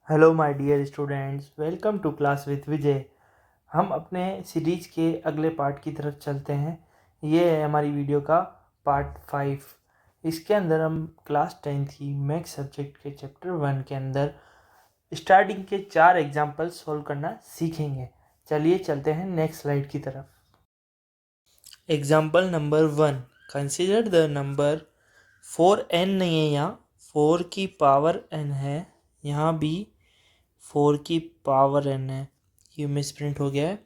Hello my dear students, welcome to class with Vijay. हम अपने series के अगले पार्ट की तरफ चलते हैं। ये है हमारी वीडियो का पार्ट 5। इसके अंदर हम क्लास 10th की मैथ्स सब्जेक्ट के चैप्टर 1 के अंदर स्टार्टिंग के 4 एग्जाम्पल सॉल्व करना सीखेंगे। चलिए चलते हैं नेक्स्ट स्लाइड की तरफ। Example number 1, consider the number 4n नहीं है, यहाँ 4 की पावर n है, यहाँ भी 4 की पावर n है। ये मिसप्रिंट हो गया है।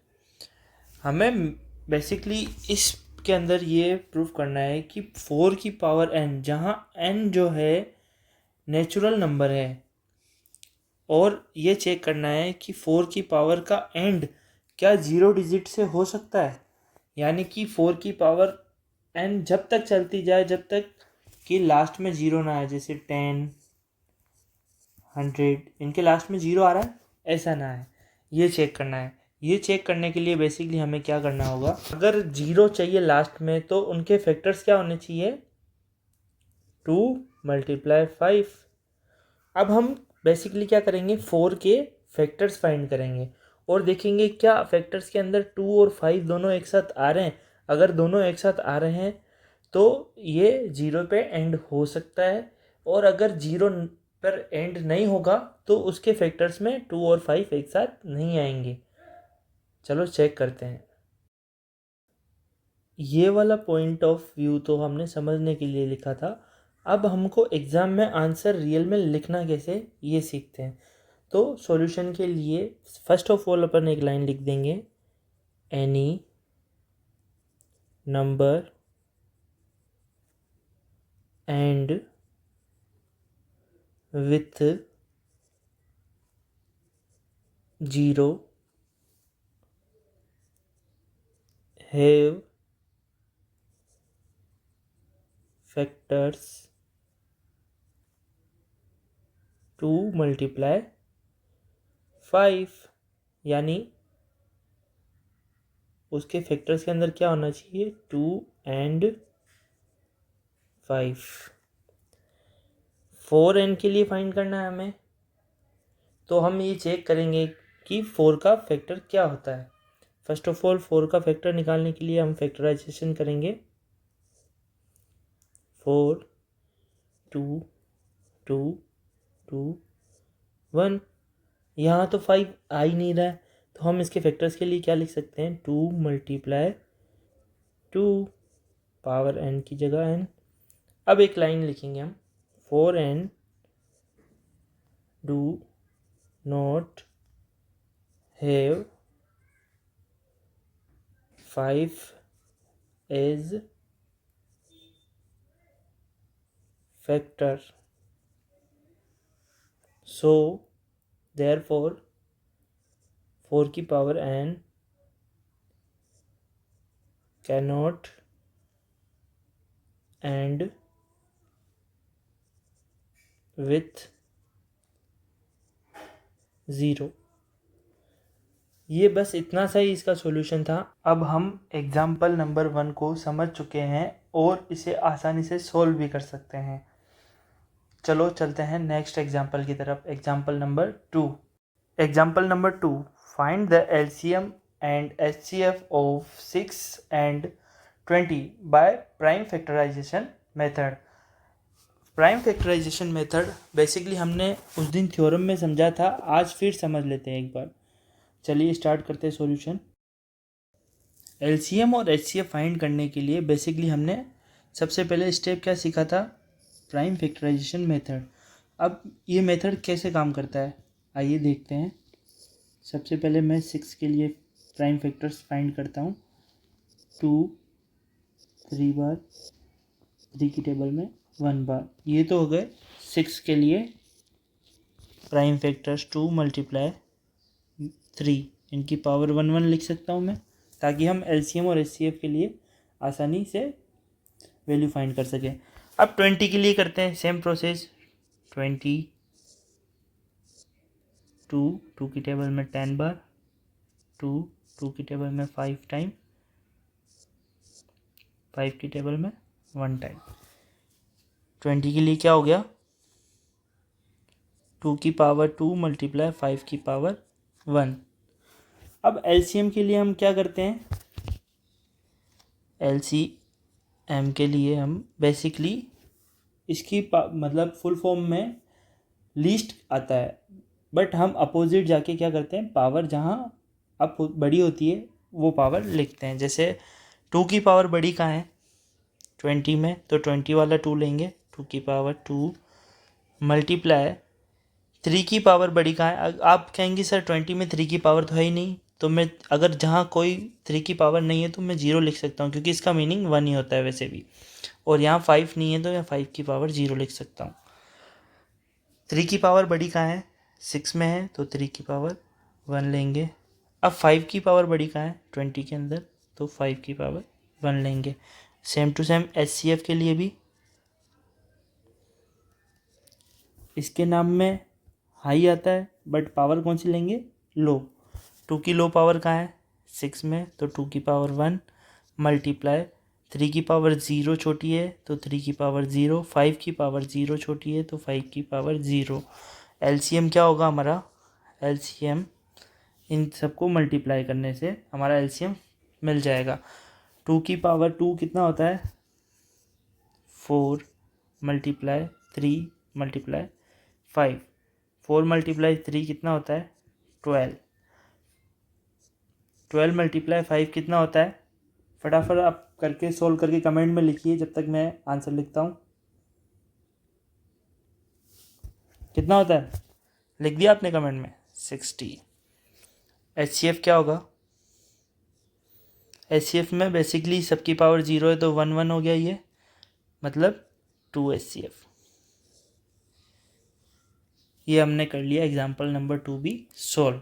हमें बेसिकली इसके अंदर ये प्रूफ करना है कि 4 की पावर n, जहाँ n जो है नेचुरल नंबर है, और ये चेक करना है कि 4 की पावर का एंड क्या 0 डिजिट से हो सकता है। यानी कि 4 की पावर n जब तक चलती जाए जब तक कि लास्ट में 0 ना आए, जैसे 10, 100, इनके लास्ट में 0 आ रहा है, ऐसा ना है। ये चेक करना है। ये चेक करने के लिए बेसिकली हमें क्या करना होगा, अगर 0 चाहिए लास्ट में तो उनके फैक्टर्स क्या होने चाहिए, 2 × 5। अब हम बेसिकली क्या करेंगे, 4 के फैक्टर्स फाइंड करेंगे और देखेंगे क्या फैक्टर्स के अंदर 2 और 5 दोनों एक साथ आ रहे हैं। अगर दोनों एक साथ आ रहे हैं तो ये 0 पे एंड हो सकता है, और अगर 0 पर एंड नहीं होगा तो उसके फैक्टर्स में 2 और 5 एक साथ नहीं आएंगे। चलो चेक करते हैं। ये वाला पॉइंट ऑफ व्यू तो हमने समझने के लिए लिखा था। अब हमको एग्ज़ाम में आंसर रियल में लिखना कैसे, ये सीखते हैं। तो सॉल्यूशन के लिए फर्स्ट ऑफ ऑल अपन एक लाइन लिख देंगे, any number and with 0 have factors 2 × 5। यानी उसके फैक्टर्स के अंदर क्या होना चाहिए, 2 और 5। 4n के लिए फाइंड करना है हमें, तो हम ये चेक करेंगे कि 4 का फैक्टर क्या होता है। फर्स्ट ऑफ ऑल 4 का फैक्टर निकालने के लिए हम फैक्टराइजेशन करेंगे। 4, 2, 2, 2, 1। यहाँ तो 5 आ ही नहीं रहा है, तो हम इसके फैक्टर्स के लिए क्या लिख सकते हैं, 2 × 2, पावर n की जगह n। अब एक लाइन लिखेंगे हम, 4n do not have 5 age factor, so therefore 4 की power n cannot end with 0। ये बस इतना सा ही इसका सॉल्यूशन था। अब हम एग्जाम्पल नंबर 1 को समझ चुके हैं और इसे आसानी से सॉल्व भी कर सकते हैं। चलो चलते हैं नेक्स्ट एग्जाम्पल की तरफ। Example number 2। Example number 2, find the LCM and HCF of 6 and 20 by prime factorization method. Prime factorization method basically हमने उस दिन थ्योरम में समझा था, आज फिर समझ लेते हैं एक बार। चलिए स्टार्ट करते हैं सॉल्यूशन। एलसीएम और एचसीएफ फाइंड करने के लिए बेसिकली हमने सबसे पहले स्टेप क्या सीखा था, प्राइम फैक्टराइजेशन मेथड। अब ये मेथड कैसे काम करता है, आइए देखते हैं। सबसे पहले मैं 6 के लिए प्राइम फैक्टर्स फाइंड करता हूँ। 2 3 बार, 3 की टेबल में 1 बार। ये तो हो गए 6 के लिए प्राइम फैक्टर्स। 2 × 3, इनकी पावर 1 1 लिख सकता हूँ मैं, ताकि हम एलसीएम और एचसीएफ के लिए आसानी से वैल्यू फाइंड कर सकें। अब 20 के लिए करते हैं सेम प्रोसेस। 20, 2 की टेबल में 10 बार, 2 की टेबल में 5 टाइम, 5 की टेबल में 1 टाइम। 20 के लिए क्या हो गया, 2 की पावर 2 मल्टीप्लाई 5 की पावर 1। अब एलसीएम के लिए हम क्या करते हैं, एलसीएम के लिए हम बेसिकली इसकी मतलब फुल फॉर्म में लीस्ट आता है, बट हम अपोजिट जाके क्या करते हैं, पावर जहाँ अब बड़ी होती है वो पावर लिखते हैं। जैसे 2 की पावर बड़ी कहाँ है, 20 में, तो 20 वाला 2 लेंगे, 2 की पावर 2 मल्टीप्लाई 3 की पावर बड़ी कहाँ है। आप कहेंगे सर 20 में 3 की पावर तो है ही नहीं, तो मैं अगर जहाँ कोई 3 की पावर नहीं है तो मैं 0 लिख सकता हूँ, क्योंकि इसका मीनिंग 1 ही होता है वैसे भी। और यहाँ 5 नहीं है तो मैं 5 की पावर 0 लिख सकता हूँ। 3 की पावर बड़ी कहाँ है, 6 में है, तो 3 की पावर 1 लेंगे। अब 5 की पावर बड़ी कहाँ है, 20 के अंदर, तो 5 की पावर 1 लेंगे। सेम टू सेम एचसीएफ के लिए भी इसके नाम में हाई आता है, बट पावर कौन सी लेंगे, लो। 2 की लो पावर कहाँ है, 6 में, तो 2 की पावर 1 मल्टीप्लाई 3 की पावर 0 छोटी है तो 3 की पावर 0, 5 की पावर 0 छोटी है तो 5 की पावर 0। एलसीएम क्या होगा हमारा, एलसीएम इन सबको मल्टीप्लाई करने से हमारा एलसीएम मिल जाएगा। 2 की पावर 2 कितना होता है, 4 मल्टीप्लाई 3 मल्टीप्लाई 5, 4 मल्टीप्लाई 3 कितना होता है, 12, 12 मल्टीप्लाई 5 कितना होता है, फटाफट आप करके सोल्व करके कमेंट में लिखिए जब तक मैं आंसर लिखता हूँ। कितना होता है, लिख दिया आपने कमेंट में, 60। एचसीएफ क्या होगा, एचसीएफ में बेसिकली सबकी पावर 0 है तो 1 1 हो गया, ये मतलब 2 एचसीएफ। ये हमने कर लिया एग्जाम्पल नंबर 2 भी सोल्व।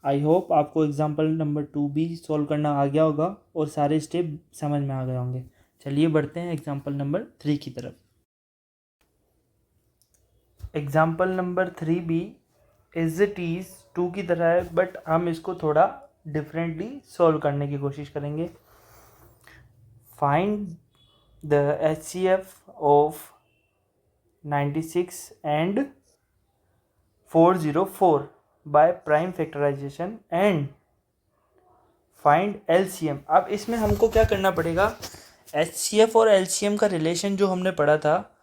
आई होप आपको एग्जाम्पल नंबर 2 भी सॉल्व करना आ गया होगा और सारे स्टेप समझ में आ गए होंगे। चलिए बढ़ते हैं एग्जाम्पल नंबर 3 की तरफ। एग्जाम्पल नंबर 3 भी इज इट इज़ 2 की तरह है, बट हम इसको थोड़ा डिफरेंटली सॉल्व करने की कोशिश करेंगे। Find the HCF of 96 and 404 by prime factorization and find LCM. अब इसमें हमको क्या करना पड़ेगा, एचसीएफ और एलसीएम का रिलेशन जो हमने पढ़ा था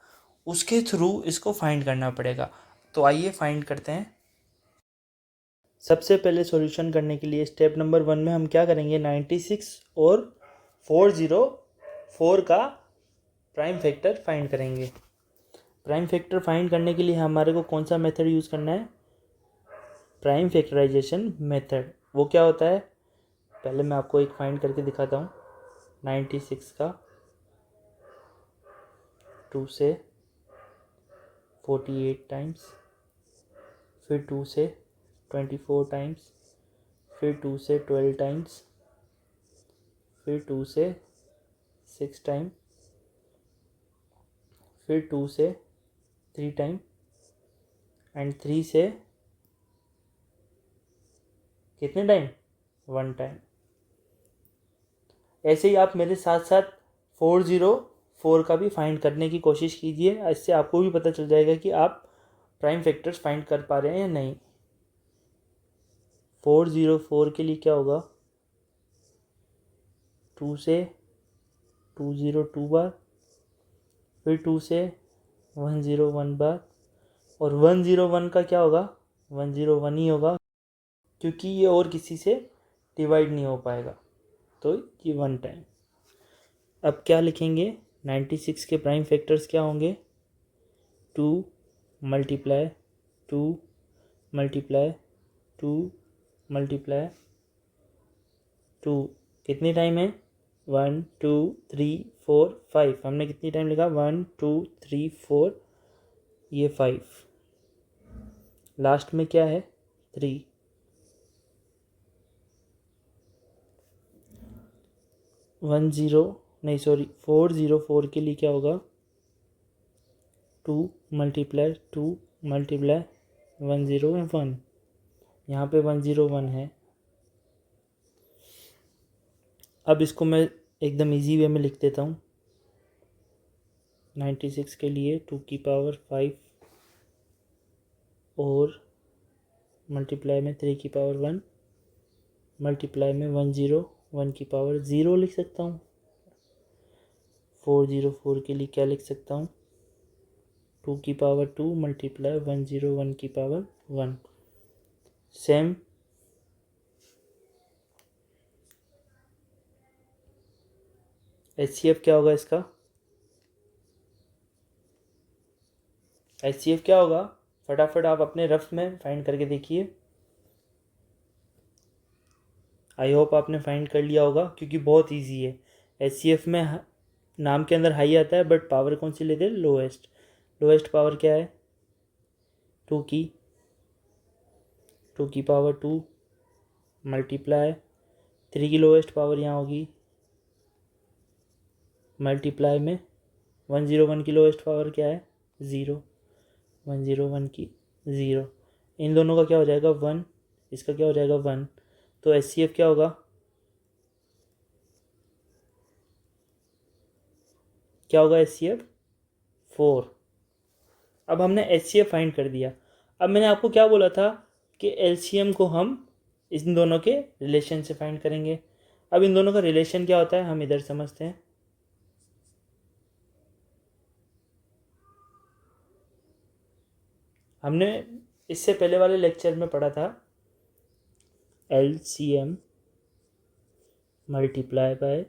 उसके थ्रू इसको फाइंड करना पड़ेगा। तो आइए फाइंड करते हैं। सबसे पहले सॉल्यूशन करने के लिए स्टेप नंबर 1 में हम क्या करेंगे, 96 और 404 का प्राइम फैक्टर फाइंड करेंगे। प्राइम फैक्टर फाइंड करने के लिए हमारे को कौन सा मेथड यूज़ करना है, प्राइम फैक्टराइजेशन मेथड। वो क्या होता है, पहले मैं आपको एक फाइंड करके दिखाता हूँ। 96 का 2 से 48 टाइम्स, फिर 2 से 24 टाइम्स, फिर 2 से 12 टाइम्स, फिर 2 से 6 टाइम, फिर 2 से 3 टाइम एंड 3 से कितने टाइम, 1 टाइम। ऐसे ही आप मेरे साथ साथ 404 का भी फाइंड करने की कोशिश कीजिए, इससे आपको भी पता चल जाएगा कि आप प्राइम फैक्टर्स फाइंड कर पा रहे हैं या नहीं। 404 के लिए क्या होगा, 2 से 202 बार, फिर 2 से 101 बार, और 101 का क्या होगा, 101 ही होगा, क्योंकि ये और किसी से डिवाइड नहीं हो पाएगा, तो ये 1 टाइम। अब क्या लिखेंगे, 96 के प्राइम फैक्टर्स क्या होंगे, 2 मल्टीप्लाई 2 मल्टीप्लाई 2 मल्टीप्लाई 2, कितनी टाइम है, 1 2 3 4 5, हमने कितनी टाइम लिखा, 1 2 3 4, ये 5, लास्ट में क्या है, 3। 404 के लिए क्या होगा, 2 मल्टीप्लाई 2 मल्टीप्लाई 101, यहाँ पे 101 है। अब इसको मैं एकदम इजी वे में लिख देता हूँ। 96 के लिए 2 की पावर 5 और मल्टीप्लाई में 3 की पावर 1, मल्टीप्लाई में 101 की पावर 0 लिख सकता हूँ। 404 के लिए क्या लिख सकता हूँ, 2 की पावर 2 मल्टीप्लाई 101 की पावर 1। सेम HCF क्या होगा इसका, HCF क्या होगा, फटाफट आप अपने रफ में फाइंड करके देखिए। आई होप आपने फाइंड कर लिया होगा, क्योंकि बहुत इजी है। HCF में नाम के अंदर हाई आता है, बट पावर कौन सी लेते हैं, लोएस्ट। लोएस्ट पावर क्या है, 2 की पावर 2 मल्टीप्लाई 3 की लोएस्ट पावर यहाँ होगी, मल्टीप्लाई में 101 की लोएस्ट पावर क्या है, 0, 101 की 0, इन दोनों का क्या हो जाएगा 1, इसका क्या हो जाएगा 1। तो HCF क्या होगा, क्या होगा HCF 4। अब हमने HCF फाइंड कर दिया। अब मैंने आपको क्या बोला था कि LCM को हम इन दोनों के रिलेशन से फाइंड करेंगे। अब इन दोनों का रिलेशन क्या होता है हम इधर समझते हैं। हमने इससे पहले वाले लेक्चर में पढ़ा था LCM multiply by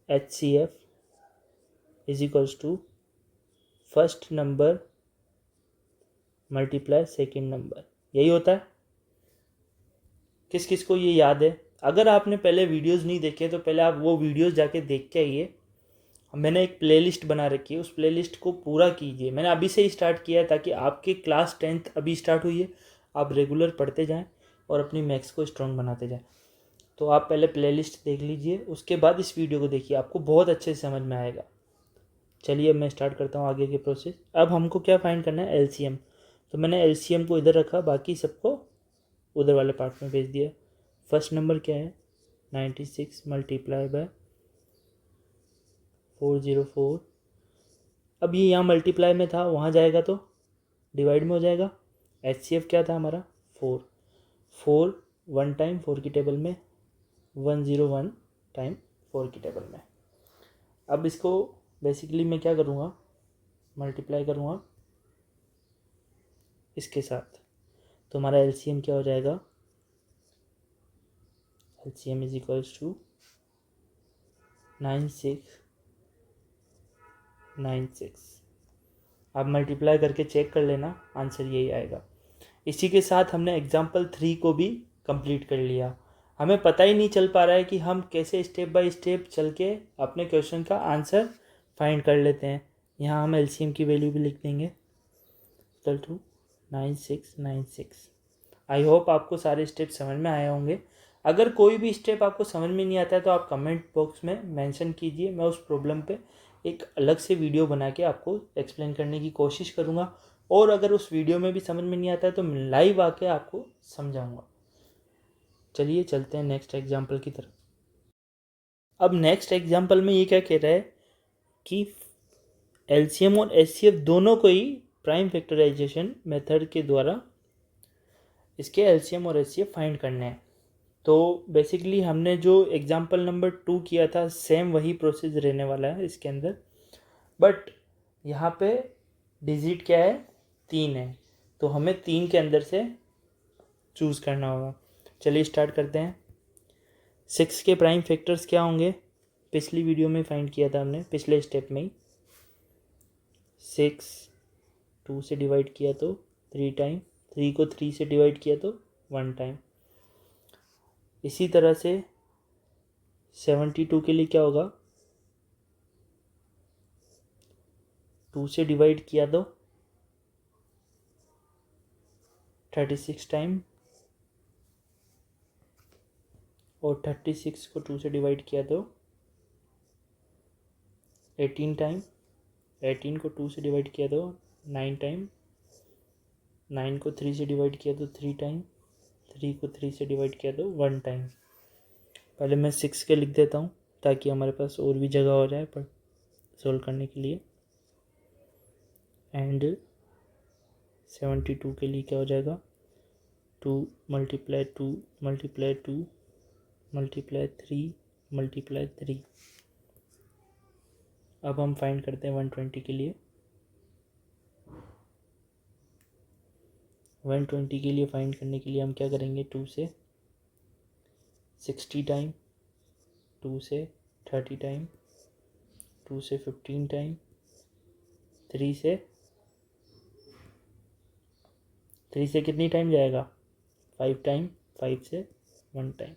HCF is equals to first number multiply second number, यही होता है। किस किस को ये याद है? अगर आपने पहले वीडियोस नहीं देखे तो पहले आप वो वीडियोस जाके देख के आइए। मैंने एक प्लेलिस्ट बना रखी है, उस प्लेलिस्ट को पूरा कीजिए। मैंने अभी से ही स्टार्ट किया है ताकि आपकी क्लास 10th अभी स्टार्ट हुई है, आप रेगुलर पढ़ते जाएं और अपनी मैथ्स को स्ट्रॉन्ग बनाते जाएं। तो आप पहले प्लेलिस्ट देख लीजिए, उसके बाद इस वीडियो को देखिए, आपको बहुत अच्छे से समझ में आएगा। चलिए अब मैं स्टार्ट करता हूँ आगे के प्रोसेस। अब हमको क्या फाइंड करना है, LCM। तो मैंने LCM को इधर रखा, बाकी सबको उधर वाले पार्ट में भेज दिया। फर्स्ट नंबर क्या है, 96 मल्टीप्लाई बाय 404। अब ये यहाँ मल्टीप्लाई में था, वहाँ जाएगा तो डिवाइड में हो जाएगा। HCF क्या था हमारा 4, 4 1 टाइम 4 की टेबल में, 101 टाइम 4 की टेबल में। अब इसको बेसिकली मैं क्या करूँगा, मल्टीप्लाई करूँगा इसके साथ, तो हमारा LCM क्या हो जाएगा, LCM इज इक्वल्स टू 9696। आप मल्टीप्लाई करके चेक कर लेना, आंसर यही आएगा। इसी के साथ हमने एग्जाम्पल 3 को भी कंप्लीट कर लिया। हमें पता ही नहीं चल पा रहा है कि हम कैसे स्टेप बाय स्टेप चल के अपने क्वेश्चन का आंसर फाइंड कर लेते हैं। यहाँ हम LCM की वैल्यू भी लिख देंगे, इक्वल टू 9696। आई होप आपको सारे स्टेप समझ में आए होंगे। अगर कोई भी स्टेप आपको समझ में नहीं आता है तो आप कमेंट बॉक्स में मेंशन कीजिए, मैं उस प्रॉब्लम पे एक अलग से वीडियो बना के आपको एक्सप्लेन करने की कोशिश करूँगा। और अगर उस वीडियो में भी समझ में नहीं आता है तो मैं लाइव आके आपको समझाऊँगा। चलिए चलते हैं नेक्स्ट एग्जाम्पल की तरफ। अब नेक्स्ट एग्जाम्पल में ये क्या कह रहा है कि LCM और HCF दोनों को ही प्राइम फैक्टराइजेशन मेथड के द्वारा इसके LCM और HCF फाइंड करने हैं। तो बेसिकली हमने जो एग्जाम्पल नंबर 2 किया था सेम वही प्रोसेस रहने वाला है इसके अंदर, बट यहाँ पे डिजिट क्या है, 3 है, तो हमें 3 के अंदर से चूज़ करना होगा। चलिए स्टार्ट करते हैं। 6 के प्राइम फैक्टर्स क्या होंगे, पिछली वीडियो में फाइंड किया था हमने, पिछले स्टेप में ही। 6 2 से डिवाइड किया तो 3 टाइम, 3 को 3 से डिवाइड किया तो 1 टाइम। इसी तरह से 72 के लिए क्या होगा, 2 से डिवाइड किया तो 36 टाइम, और 36 को 2 से डिवाइड किया तो 18 टाइम, 18 को 2 से डिवाइड किया तो 9 टाइम, 9 को 3 से डिवाइड किया तो 3 टाइम, 3 को 3 से डिवाइड किया तो 1 टाइम। पहले मैं 6 के लिख देता हूँ ताकि हमारे पास और भी जगह हो जाए पर सॉल्व करने के लिए। एंड 72 के लिए क्या हो जाएगा, 2 मल्टीप्लाई 2 मल्टीप्लाई 2 मल्टीप्लाई 3 मल्टीप्लाई 3। अब हम फाइंड करते हैं 120 के लिए। 120 के लिए फाइंड करने के लिए हम क्या करेंगे, 2 से 60 टाइम, 2 से 30 टाइम, 2 से 15 टाइम, 3 से कितनी टाइम जाएगा, 5 टाइम, 5 से 1 टाइम।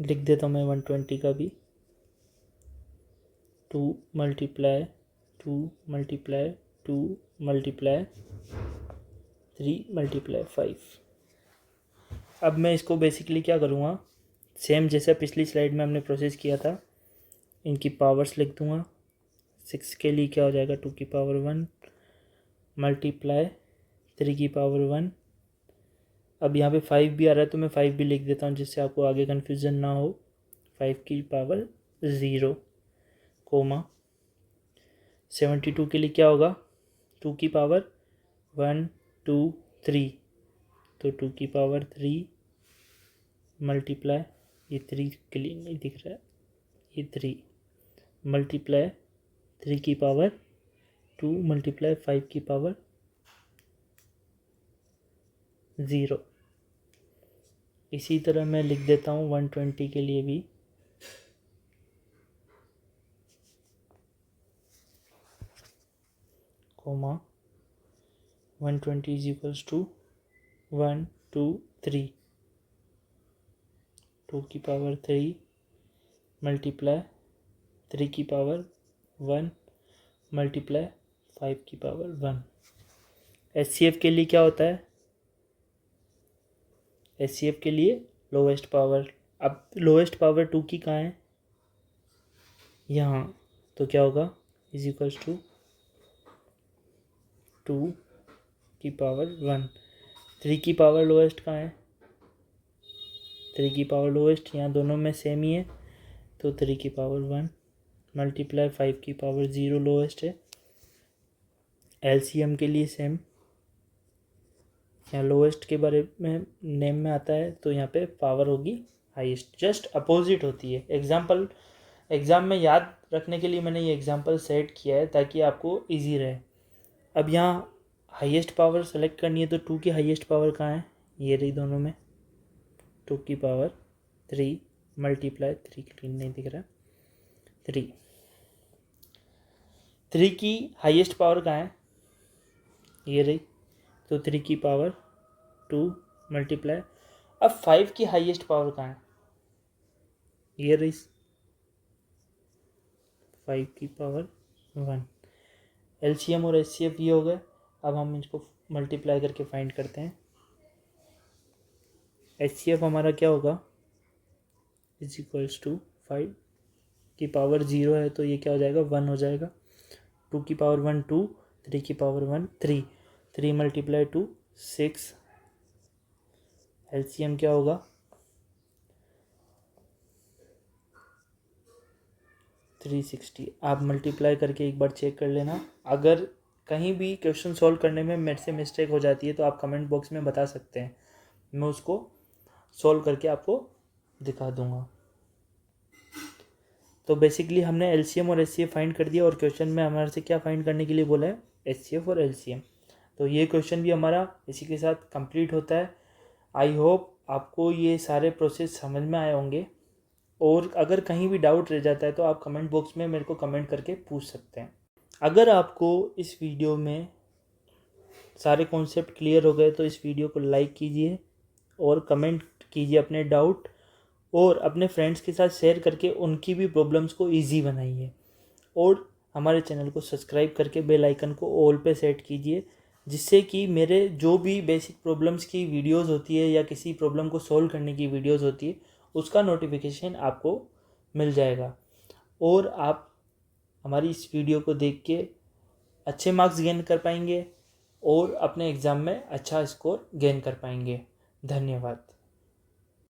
लिख देता हूँ मैं 120 का भी, 2 मल्टीप्लाई 2 मल्टीप्लाई 2 मल्टीप्लाई 3 मल्टीप्लाई 5। अब मैं इसको बेसिकली क्या करूँगा, सेम जैसा पिछली स्लाइड में हमने प्रोसेस किया था, इनकी पावर्स लिख दूँगा। 6 के लिए क्या हो जाएगा, 2 की पावर 1 मल्टीप्लाई 3 की पावर 1। अब यहाँ पे 5 भी आ रहा है तो मैं 5 भी लिख देता हूँ जिससे आपको आगे कन्फ्यूज़न ना हो। 5 की पावर 0 कोमा 72 के लिए क्या होगा, 2 की पावर 1 2 3, तो 2 की पावर 3 मल्टीप्लाई, ये 3 के लिए नहीं दिख रहा है, ये 3 मल्टीप्लाई 3 की पावर 2 मल्टीप्लाई 5 की पावर 0। इसी तरह मैं लिख देता हूँ 120 के लिए भी, कोमा 120 इज इक्वल्स टू 1 2 3, 2 की पावर 3 मल्टीप्लाई 3 की पावर 1 मल्टीप्लाई 5 की पावर 1। HCF के लिए क्या होता है, HCF के लिए लोवेस्ट पावर। अब लोवेस्ट पावर 2 की कहाँ है, यहाँ, तो क्या होगा, इज इक्वल्स टू 2 की पावर 1। 3 की पावर लोवेस्ट कहाँ है, 3 की पावर लोवेस्ट यहाँ दोनों में सेम ही है, तो 3 की पावर 1 मल्टीप्लाई 5 की पावर 0 लोवेस्ट है। LCM के लिए सेम, यहाँ लोवेस्ट के बारे में नेम में आता है तो यहाँ पे पावर होगी हाईएस्ट, जस्ट अपोजिट होती है। एग्ज़ाम में याद रखने के लिए मैंने ये एग्जांपल सेट किया है ताकि आपको इजी रहे। अब यहाँ हाईएस्ट पावर सेलेक्ट करनी है तो 2 की हाईएस्ट पावर कहाँ है, ये रही दोनों में, 2 की पावर 3 मल्टीप्लाई 3 के लिए नहीं दिख रहा, 3 की हाईएस्ट पावर कहाँ है, ये रही, तो 3 की पावर 2 मल्टीप्लाई। अब 5 की हाईएस्ट पावर कहाँ है, ये रही, 5 की पावर 1। LCM और HCF ये हो गए। अब हम इसको मल्टीप्लाई करके फाइंड करते हैं। HCF हमारा क्या होगा, इज इक्वल्स टू 5 की पावर 0 है तो ये क्या हो जाएगा, 1 हो जाएगा। 2 की पावर 1 2, 3 की पावर 1 3, 3 मल्टीप्लाई 2 6। LCM क्या होगा, 360। आप मल्टीप्लाई करके एक बार चेक कर लेना। अगर कहीं भी क्वेश्चन सॉल्व करने में मेरे से मिस्टेक हो जाती है तो आप कमेंट बॉक्स में बता सकते हैं, मैं उसको सॉल्व करके आपको दिखा दूंगा। तो बेसिकली हमने LCM और HCF फाइंड कर दिया और क्वेश्चन में हमारे से क्या फाइंड करने के लिए बोला है, HCF और LCM। तो ये क्वेश्चन भी हमारा इसी के साथ कंप्लीट होता है। आई होप आपको ये सारे प्रोसेस समझ में आए होंगे, और अगर कहीं भी डाउट रह जाता है तो आप कमेंट बॉक्स में मेरे को कमेंट करके पूछ सकते हैं। अगर आपको इस वीडियो में सारे कॉन्सेप्ट क्लियर हो गए तो इस वीडियो को लाइक कीजिए और कमेंट कीजिए अपने डाउट, और अपने फ्रेंड्स के साथ शेयर करके उनकी भी प्रॉब्लम्स को इजी बनाइए, और हमारे चैनल को सब्सक्राइब करके बेल आइकन को ऑल पे सेट कीजिए, जिससे कि मेरे जो भी बेसिक प्रॉब्लम्स की वीडियोस होती है या किसी प्रॉब्लम को सॉल्व करने की वीडियोस होती है उसका नोटिफिकेशन आपको मिल जाएगा, और आप हमारी इस वीडियो को देख के अच्छे मार्क्स गेन कर पाएंगे और अपने एग्ज़ाम में अच्छा स्कोर गेन कर पाएंगे। धन्यवाद।